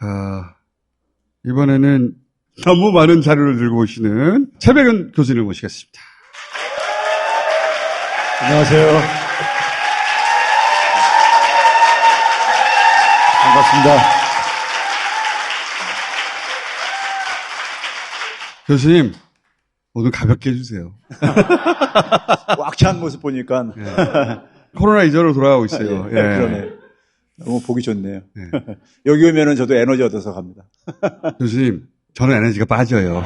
자, 이번에는 너무 많은 자료를 들고 오시는 최백은 교수님을 모시겠습니다. 안녕하세요. 반갑습니다. 교수님, 오늘 가볍게 해주세요. 꽉 찬 모습 보니까. 네. 코로나 이전으로 돌아가고 있어요. 예, 그러네. 너무 보기 좋네요. 네. 여기 오면은 저도 에너지 얻어서 갑니다. 교수님, 저는 에너지가 빠져요.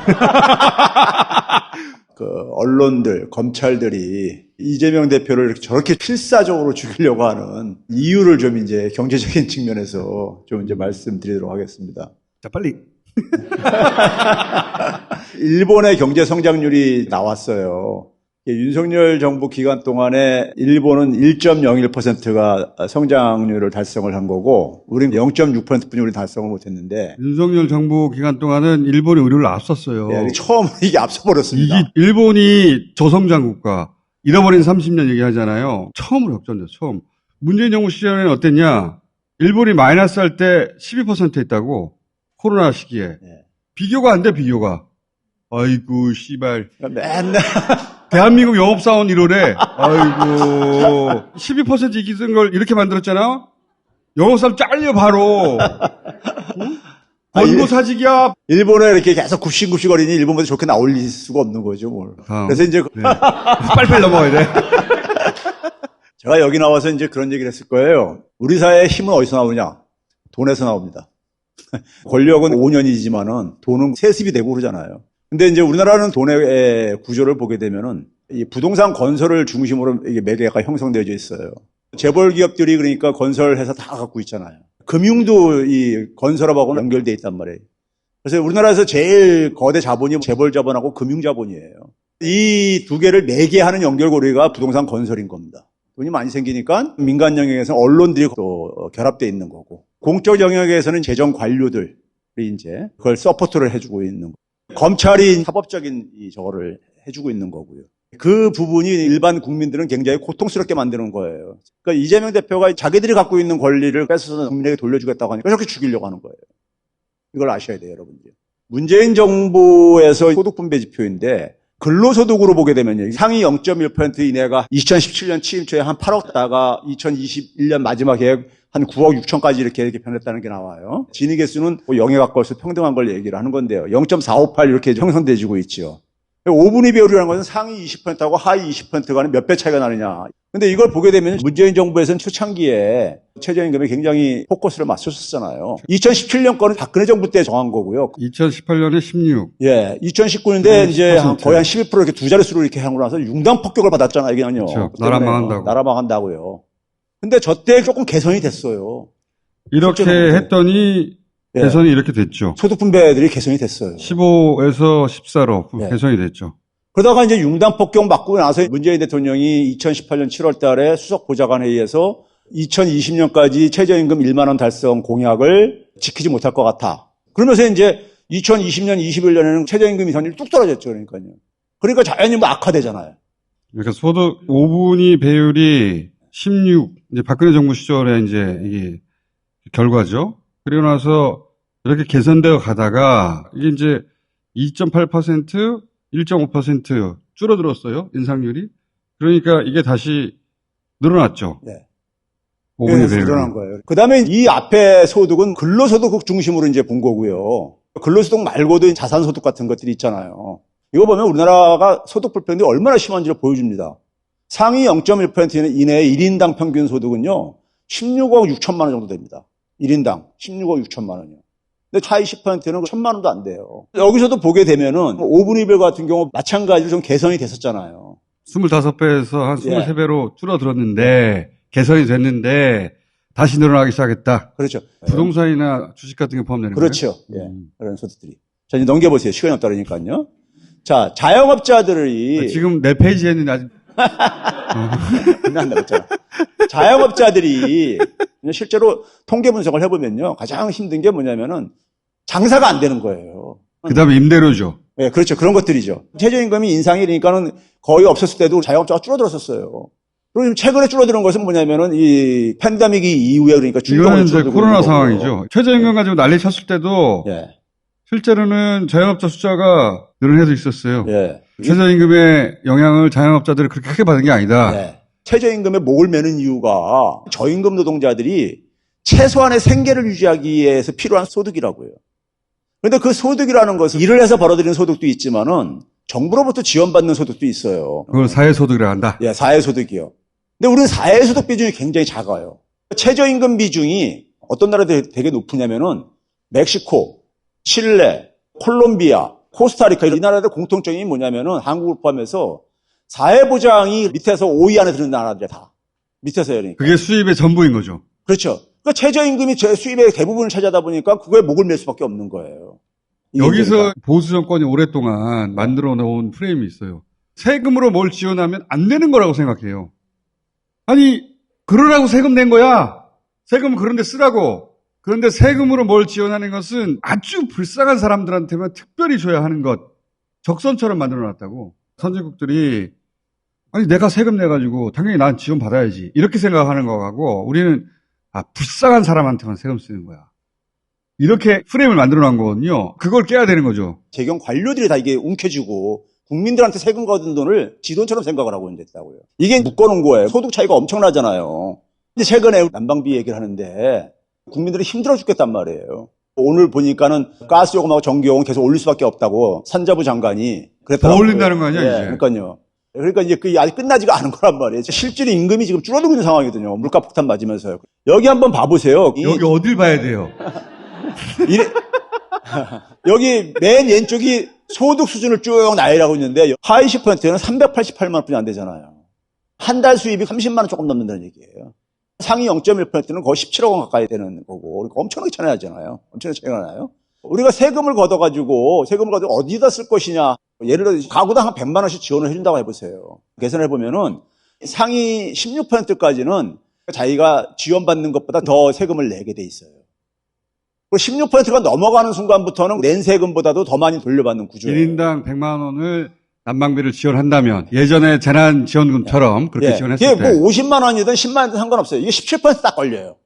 그 언론들, 검찰들이 이재명 대표를 이렇게 저렇게 필사적으로 죽이려고 하는 이유를 좀 이제 경제적인 측면에서 좀 이제 말씀드리도록 하겠습니다. 자, 빨리. 일본의 경제 성장률이 나왔어요. 윤석열 정부 기간 동안에 일본은 1.01%가 성장률을 달성을 한 거고 우리는 0.6%뿐이 우리 달성을 못했는데 윤석열 정부 기간 동안은 일본이 우리를 앞섰어요. 네, 처음 이게 앞서버렸습니다. 이게 일본이 저성장 국가, 잃어버린 30년 얘기하잖아요. 처음으로 역전됐어, 처음. 문재인 정부 시절에는 어땠냐? 일본이 마이너스 할 때 12% 했다고, 코로나 시기에. 네. 비교가 안 돼, 비교가. 아이고, 씨발. 맨날 대한민국 영업사원 1월에, 아이고, 12% 이기 쓴 걸 이렇게 만들었잖아? 영업사원 잘려, 바로. 응? 권고사직이야. 일본에 이렇게 계속 굽신굽신거리니 일본보다 좋게 나올 수가 없는 거죠, 뭘. 그래서 이제 네. 빨리빨리 넘어가야 돼. 제가 여기 나와서 이제 그런 얘기를 했을 거예요. 우리 사회의 힘은 어디서 나오냐? 돈에서 나옵니다. 권력은 5년이지만은 돈은 세습이 되고 그러잖아요. 근데 이제 우리나라는 돈의 구조를 보게 되면은 이 부동산 건설을 중심으로 이게 매개가 형성되어 있어요. 재벌 기업들이 그러니까 건설해서 다 갖고 있잖아요. 금융도 이 건설업하고 연결되어 있단 말이에요. 그래서 우리나라에서 제일 거대 자본이 재벌 자본하고 금융 자본이에요. 이 두 개를 매개하는 연결고리가 부동산 건설인 겁니다. 돈이 많이 생기니까 민간 영역에서는 언론들이 또 결합되어 있는 거고, 공적 영역에서는 재정 관료들이 이제 그걸 서포트를 해주고 있는 거고, 검찰이 사법적인 저거를 해주고 있는 거고요. 그 부분이 일반 국민들은 굉장히 고통스럽게 만드는 거예요. 그러니까 이재명 대표가 자기들이 갖고 있는 권리를 뺏어서 국민에게 돌려주겠다고 하니까 저렇게 죽이려고 하는 거예요. 이걸 아셔야 돼요, 여러분들. 문재인 정부에서 소득분배 지표인데 근로소득으로 보게 되면요, 상위 0.1% 이내가 2017년 취임 초에 한 8억 다가 2021년 마지막 계획 한 9억 6천까지 이렇게 변했다는 게 나와요. 진위 개수는 0에 가까워서 평등한 걸 얘기를 하는 건데요. 0.458 이렇게 형성돼지고 있죠. 5분위 비율이라는 것은 상위 20%하고 하위 20% 간에 몇 배 차이가 나느냐. 근데 이걸 보게 되면 문재인 정부에서는 초창기에 최저임금에 굉장히 포커스를 맞췄었잖아요. 2017년 거는 박근혜 정부 때 정한 거고요. 2018년에 16. 예, 2019년인데 이제 거의 한 11% 이렇게 두 자릿수로 이렇게 하고 나서 융당 폭격을 받았잖아요, 이게는요. 그렇죠. 나라 망한다고. 나라 망한다고요. 근데 저 때 조금 개선이 됐어요. 이렇게 했더니 개선이 이렇게 됐죠. 소득 분배들이 개선이 됐어요. 15에서 14로 개선이 됐죠. 그러다가 이제 융단 폭격 맞고 나서 문재인 대통령이 2018년 7월 달에 수석 보좌관 회의에서 2020년까지 최저임금 1만 원 달성 공약을 지키지 못할 것 같아. 그러면서 이제 2020년, 21년에는 최저임금 인상률이 뚝 떨어졌죠, 그러니까요. 그러니까 자연히 뭐 악화되잖아요. 그러니까 소득 5분위 배율이 16, 이제 박근혜 정부 시절에 이제 이게 결과죠. 그리고 나서 이렇게 개선되어 가다가 이게 이제 2.8%, 1.5% 줄어들었어요, 인상률이. 그러니까 이게 다시 늘어났죠. 네. 5분위 배율이. 늘어난 거예요. 그 다음에 이 앞에 소득은 근로소득 중심으로 이제 본 거고요. 근로소득 말고도 자산소득 같은 것들이 있잖아요. 이거 보면 우리나라가 소득 불평등이 얼마나 심한지를 보여줍니다. 상위 0.1% 이내의 1인당 평균 소득은요, 16억 6천만 원 정도 됩니다. 1인당 16억 6천만 원이요. 근데 하위 10%는 1천만 원도 안 돼요. 여기서도 보게 되면은 5분위 배율 같은 경우 마찬가지로 좀 개선이 됐었잖아요. 25배에서 한 23배로 줄어들었는데 개선이 됐는데 다시 늘어나기 시작했다. 그렇죠. 부동산이나 주식 같은 게 포함되는 거예요? 그렇죠. 예. 그런 소득들이. 자, 이제 넘겨보세요. 시간이 없다니까요. 자, 자영업자들이 지금 4페이지 했는데 아직 안 나왔잖아. 자영업자들이 실제로 통계 분석을 해보면요, 가장 힘든 게 뭐냐면은 장사가 안 되는 거예요. 그다음에 임대료죠. 네, 그렇죠. 그런 것들이죠. 최저임금이 인상이 되니까는 거의 없었을 때도 자영업자가 줄어들었었어요. 그리고 최근에 줄어드는 것은 뭐냐면은 이 팬데믹이 이후에 그러니까 이거는 이제 코로나 상황이죠. 최저임금 가지고 난리 쳤을 때도 예. 실제로는 자영업자 숫자가 늘은 해도 있었어요. 예. 최저임금의 영향을 자영업자들이 그렇게 크게 받은 게 아니다. 예. 최저임금에 목을 매는 이유가 저임금 노동자들이 최소한의 생계를 유지하기 위해서 필요한 소득이라고요. 그런데 그 소득이라는 것은 일을 해서 벌어들이는 소득도 있지만은 정부로부터 지원받는 소득도 있어요. 그걸 사회소득이라 한다. 예, 사회소득이요. 근데 우리는 사회소득 비중이 굉장히 작아요. 최저임금 비중이 어떤 나라들이 되게 높으냐면은 멕시코, 칠레, 콜롬비아, 코스타리카 이 나라들 공통점이 뭐냐면은 한국을 포함해서 사회보장이 밑에서 5위 안에 드는 나라들이야 다. 밑에서요. 그러니까. 그게 수입의 전부인 거죠. 그렇죠. 그러니까 최저임금이 제 수입의 대부분을 차지하다 보니까 그거에 목을 맬 수밖에 없는 거예요. 여기서 보수 정권이 오랫동안 만들어 놓은 프레임이 있어요. 세금으로 뭘 지원하면 안 되는 거라고 생각해요. 아니, 그러라고 세금 낸 거야. 세금 그런데 쓰라고. 그런데 세금으로 뭘 지원하는 것은 아주 불쌍한 사람들한테만 특별히 줘야 하는 것. 적선처럼 만들어 놨다고. 선진국들이 아니 내가 세금 내가지고 당연히 난 지원 받아야지. 이렇게 생각하는 거하고 우리는 불쌍한 사람한테만 세금 쓰는 거야. 이렇게 프레임을 만들어 놓은 거거든요. 그걸 깨야 되는 거죠. 재경 관료들이 다 이게 움켜쥐고 국민들한테 세금 거둔 돈을 지돈처럼 생각을 하고 있다고요. 이게 묶어놓은 거예요. 소득 차이가 엄청나잖아요. 근데 최근에 난방비 얘기를 하는데 국민들이 힘들어 죽겠단 말이에요. 오늘 보니까는 가스요금하고 전기요금 계속 올릴 수밖에 없다고 산자부 장관이 그랬더라고요. 더 올린다는 거 아니야, 예, 이제. 그러니까요. 그러니까 이제 그게 아직 끝나지가 않은 거란 말이에요. 실제로 임금이 지금 줄어들고 있는 상황이거든요. 물가 폭탄 맞으면서요. 여기 한번 봐보세요. 여기 어딜 봐야 돼요? 여기 맨 왼쪽이 소득 수준을 쭉 나열하고 있는데 하위 10%는 388만 원뿐이 안 되잖아요. 한 달 수입이 30만 원 조금 넘는다는 얘기예요. 상위 0.1%는 거의 17억 원 가까이 되는 거고 그러니까 엄청나게 차이 나잖아요. 엄청나게 차이가 나요. 우리가 세금을 걷어가지고 어디다 쓸 것이냐. 예를 들어 가구당 한 100만 원씩 지원을 해준다고 해보세요. 계산해보면은 상위 16%까지는 자기가 지원받는 것보다 더 세금을 내게 돼 있어요. 그리고 16%가 넘어가는 순간부터는 낸 세금보다도 더 많이 돌려받는 구조예요. 1인당 100만 원을 난방비를 지원한다면 예전에 재난지원금처럼 그렇게 지원했을 이게 때 뭐 50만 원이든 10만 원이든 상관없어요. 이게 17%딱 걸려요.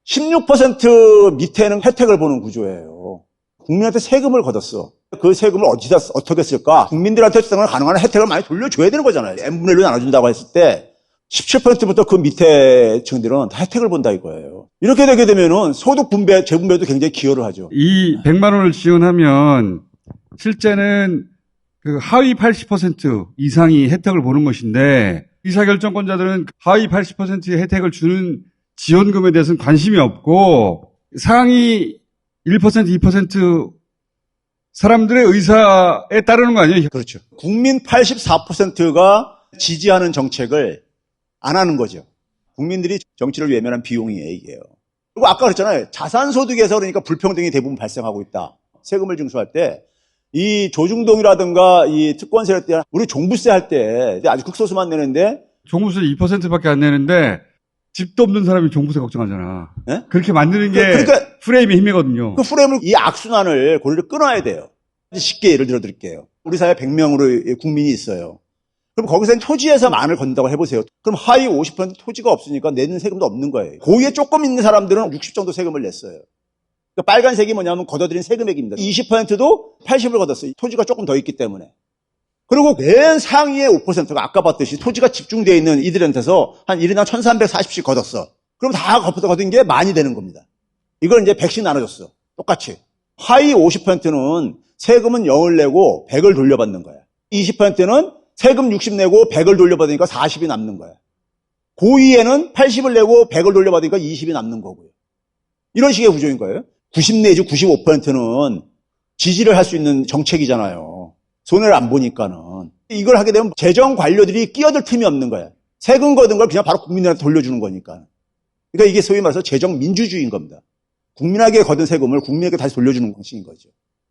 16% 밑에는 혜택을 보는 구조예요. 국민한테 세금을 걷었어. 그 세금을 어떻게 쓸까? 국민들한테 가능한 혜택을 많이 돌려줘야 되는 거잖아요. n분의 1로 나눠준다고 했을 때 17%부터 그 밑에 층들은 다 혜택을 본다 이거예요. 이렇게 되게 되면은 소득 분배, 재분배도 굉장히 기여를 하죠. 이 100만 원을 지원하면 실제는 그 하위 80% 이상이 혜택을 보는 것인데 의사결정권자들은 하위 80%의 혜택을 주는 지원금에 대해서는 관심이 없고 상위 1%, 2% 사람들의 의사에 따르는 거 아니에요? 그렇죠. 국민 84%가 지지하는 정책을 안 하는 거죠. 국민들이 정치를 외면한 비용이에요, 이게요. 그리고 아까 그랬잖아요. 자산소득에서 그러니까 불평등이 대부분 발생하고 있다. 세금을 징수할 때. 이 조중동이라든가 이 특권 세력 때 우리 종부세 할 때 아주 극소수만 내는데 종부세 2%밖에 안 내는데 집도 없는 사람이 종부세 걱정하잖아. 네? 그렇게 만드는 게 그러니까 프레임의 힘이거든요. 그 프레임을 이 악순환을 고리를 끊어야 돼요. 쉽게 예를 들어 드릴게요. 우리 사회 100명으로 국민이 있어요. 그럼 거기서 토지에서 만을 건다고 해보세요. 그럼 하위 50% 토지가 없으니까 내는 세금도 없는 거예요. 고위에 조금 있는 사람들은 60 정도 세금을 냈어요. 그러니까 빨간색이 뭐냐면 걷어들인 세금액입니다. 20%도 80을 걷었어요. 토지가 조금 더 있기 때문에. 그리고 맨 상위의 5%가 아까 봤듯이 토지가 집중되어 있는 이들한테서 한 1인당 1340씩 걷었어. 그럼 다 걷은 게 많이 되는 겁니다. 이걸 이제 100씩 나눠줬어. 똑같이. 하위 50%는 세금은 0을 내고 100을 돌려받는 거야. 20%는 세금 60 내고 100을 돌려받으니까 40이 남는 거야. 고위에는 80을 내고 100을 돌려받으니까 20이 남는 거고요. 이런 식의 구조인 거예요. 90 내지 95%는 지지를 할 수 있는 정책이잖아요. 손해를 안 보니까는. 이걸 하게 되면 재정 관료들이 끼어들 틈이 없는 거야. 세금 거둔 걸 그냥 바로 국민한테 돌려주는 거니까. 그러니까 이게 소위 말해서 재정 민주주의인 겁니다. 국민에게 거둔 세금을 국민에게 다시 돌려주는 방식인 거죠.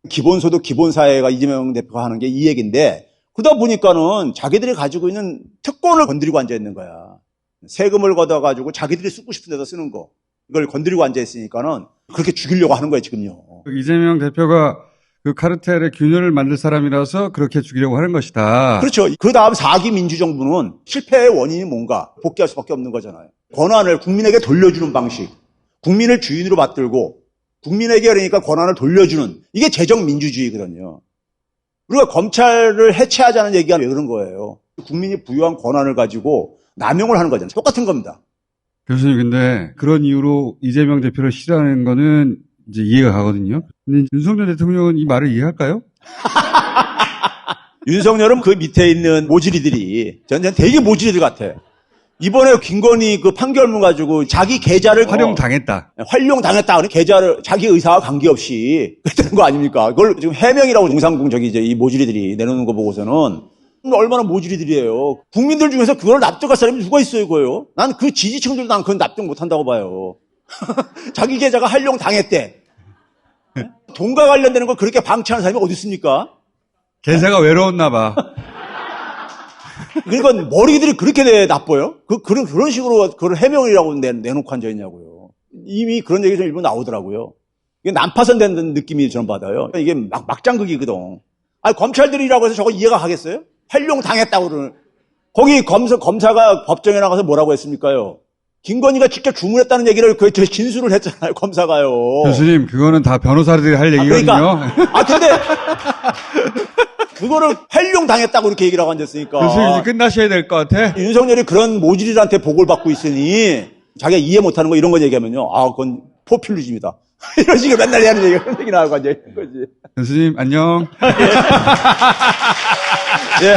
기본소득, 기본사회가 이재명 대표가 하는 게 이 얘기인데 그러다 보니까는 자기들이 가지고 있는 특권을 건드리고 앉아있는 거야. 세금을 걷어가지고 자기들이 쓰고 싶은 데다 쓰는 거. 이걸 건드리고 앉아있으니까는 그렇게 죽이려고 하는 거예요, 지금요. 이재명 대표가 그 카르텔의 균열을 만들 사람이라서 그렇게 죽이려고 하는 것이다. 그렇죠. 그 다음 4기 민주정부는 실패의 원인이 뭔가 복귀할 수밖에 없는 거잖아요. 권한을 국민에게 돌려주는 방식, 국민을 주인으로 받들고 국민에게 그러니까 권한을 돌려주는 이게 재정민주주의거든요. 우리가 검찰을 해체하자는 얘기가 왜 그런 거예요. 국민이 부여한 권한을 가지고 남용을 하는 거잖아요. 똑같은 겁니다. 교수님, 근데 그런 이유로 이재명 대표를 싫어하는 거는 이제 이해가 가거든요. 근데 윤석열 대통령은 이 말을 이해할까요? 윤석열은 그 밑에 있는 모질이들이 저는 되게 모질이들 같아. 이번에 김건희 그 판결문 가지고 자기 계좌를 활용당했다. 활용당했다. 계좌를 자기 의사와 관계없이 그랬다는 거 아닙니까? 그걸 지금 해명이라고 동상공 저기 이제 이 모질이들이 내놓는 거 보고서는 얼마나 모질이들이에요. 국민들 중에서 그걸 납득할 사람이 누가 있어요, 그거요? 난 그 지지층들도 난 그건 납득 못 한다고 봐요. 자기 계좌가 활용당했대. 돈과 관련되는 걸 그렇게 방치하는 사람이 어디 있습니까? 계좌가 외로웠나 봐. 그러니까 머리들이 그렇게 나빠요? 그런 식으로 그걸 해명이라고 내놓고 앉아있냐고요. 이미 그런 얘기 좀 일부 나오더라고요. 이게 난파선 된 느낌이 저는 받아요. 이게 막장극이거든. 아니, 검찰들이라고 해서 저거 이해가 가겠어요? 활용 당했다고 그러는. 거기 검사가 법정에 나가서 뭐라고 했습니까요? 김건희가 직접 주문했다는 얘기를 그 진술을 했잖아요, 검사가요. 교수님, 그거는 다 변호사들이 할 얘기거든요. 그러니까. 근데 그거를 활용 당했다고 이렇게 얘기를 하고 앉았으니까. 교수님, 이제 끝나셔야 될 것 같아. 윤석열이 그런 모질이들한테 보고를 받고 있으니 자기가 이해 못하는 거 이런 거 얘기하면요. 아, 그건 포퓰리즘이다. 이런 식으로 맨날 하는 얘기가 그런 얘기 나오고 앉아 있는 거지. 교수님, 안녕. 예.